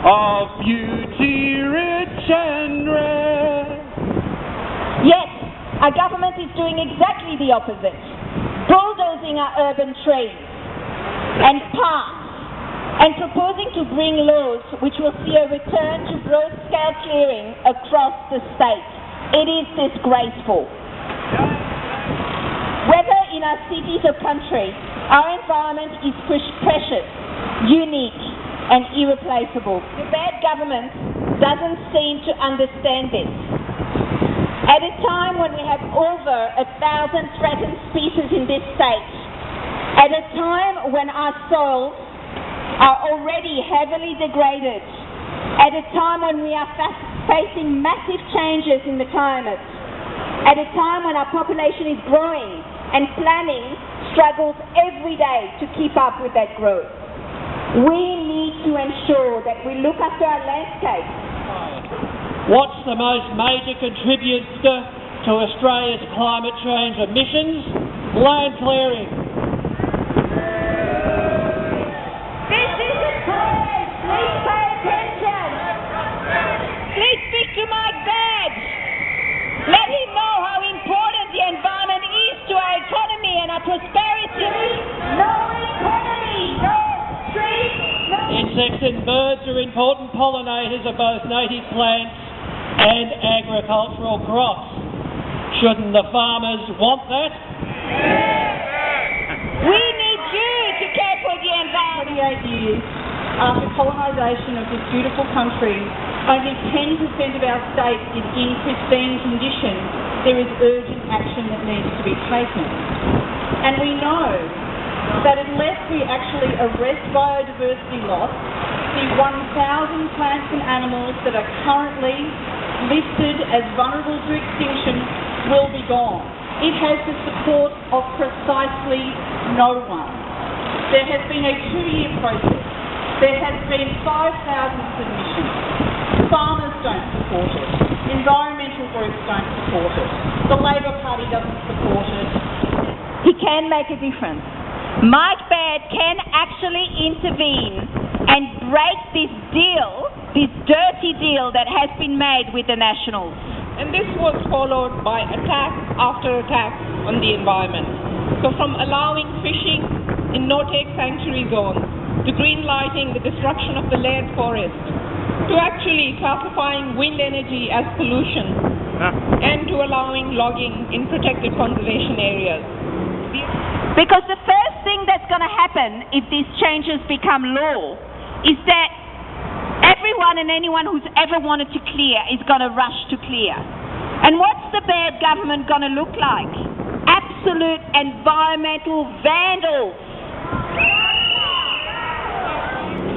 of beauty rich and rare. Yet, our government is doing exactly the opposite, bulldozing our urban trees and parks, and proposing to bring laws which will see a return to broad-scale clearing across the state. It is disgraceful. Whether in our cities or country, our environment is precious, unique, and irreplaceable. The bad government doesn't seem to understand this. At a time when we have over 1,000 threatened species in this state, at a time when our soils are already heavily degraded, at a time when we are facing massive changes in the climate, at a time when our population is growing and planning struggles every day to keep up with that growth. We need to ensure that we look after our landscape. What's the most major contributor to Australia's climate change emissions? Land clearing. This is a pledge. Please pay attention. Please speak to Mike Badge. Let him know how important the environment is to our economy and our prosperity. No economy, no trees, no... Insects and birds are important pollinators of both native plants and agricultural crops. Shouldn't the farmers want that? We need you to care for the environment. 28 years after colonisation of this beautiful country, only 10% of our state is in pristine condition. There is urgent action that needs to be taken. And we know that unless we actually arrest biodiversity loss, the 1,000 plants and animals that are currently listed as vulnerable to extinction will be gone. It has the support of precisely no one. There has been a 2-year process. There has been 5,000 submissions. Farmers don't support it. Environmental groups don't support it. The Labor Party doesn't support it. He can make a difference. Mike Baird can actually intervene and break this deal, this dirty deal that has been made with the Nationals. And this was followed by attack after attack on the environment. So from allowing fishing in no-take sanctuary zones, to green-lighting the destruction of the layered forest, to actually classifying wind energy as pollution, and to allowing logging in protected conservation areas. Because the first thing that's going to happen if these changes become law is that everyone and anyone who's ever wanted to clear is going to rush to clear. And what's the bad government going to look like? Absolute environmental vandals.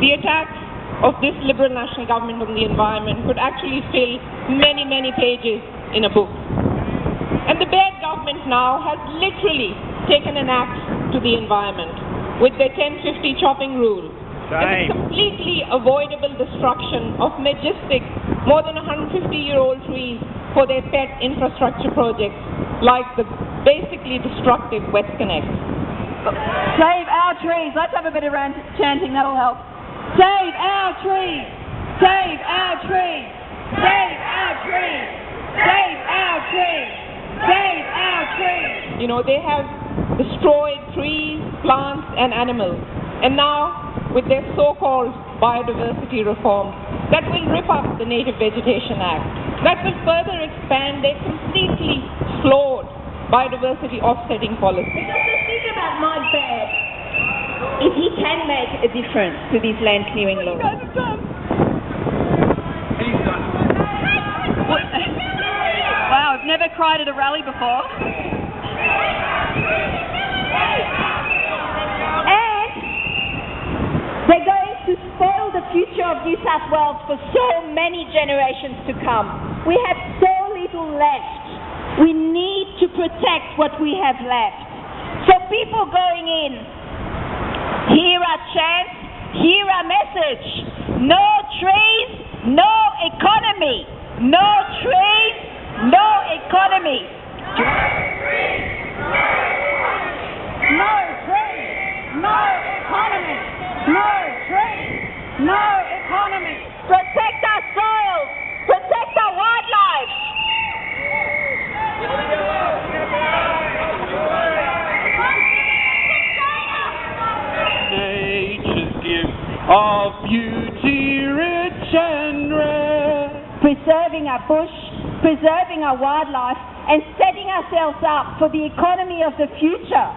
The attack of this Liberal National Government on the environment could actually fill many, many pages in a book. And the bad government now has literally taken an axe to the environment with their 10-50 chopping rule. And the completely avoidable destruction of majestic, more than 150-year-old trees for their pet infrastructure projects, like the basically destructive WestConnex. Save our trees. Let's have a bit of chanting, that'll help. Save our trees. Save our trees. Save our trees. Save our trees. Save our trees. You know, they have destroyed trees, plants, and animals. And now, with their so-called biodiversity reform, that will rip up the Native Vegetation Act. That will further expand their completely flawed biodiversity offsetting policy. Just think about Mike Baird, if he can make a difference to these land clearing laws. Wow, I've never cried at a rally before. And they're going to spoil the future of New South Wales for so many generations to come. We have so little left. We need to protect what we have left. So people going in, hear our chant, hear our message. No trees, no economy. No trees, no economy. No trees, no economy. No trees, no economy. of beauty rich and rare. Preserving our bush, preserving our wildlife, and setting ourselves up for the economy of the future,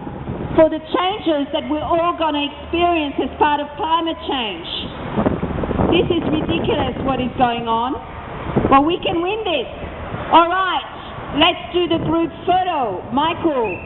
for the changes that we're all going to experience as part of climate change. This is ridiculous what is going on. Well, we can win this. All right, let's do the group photo. Michael.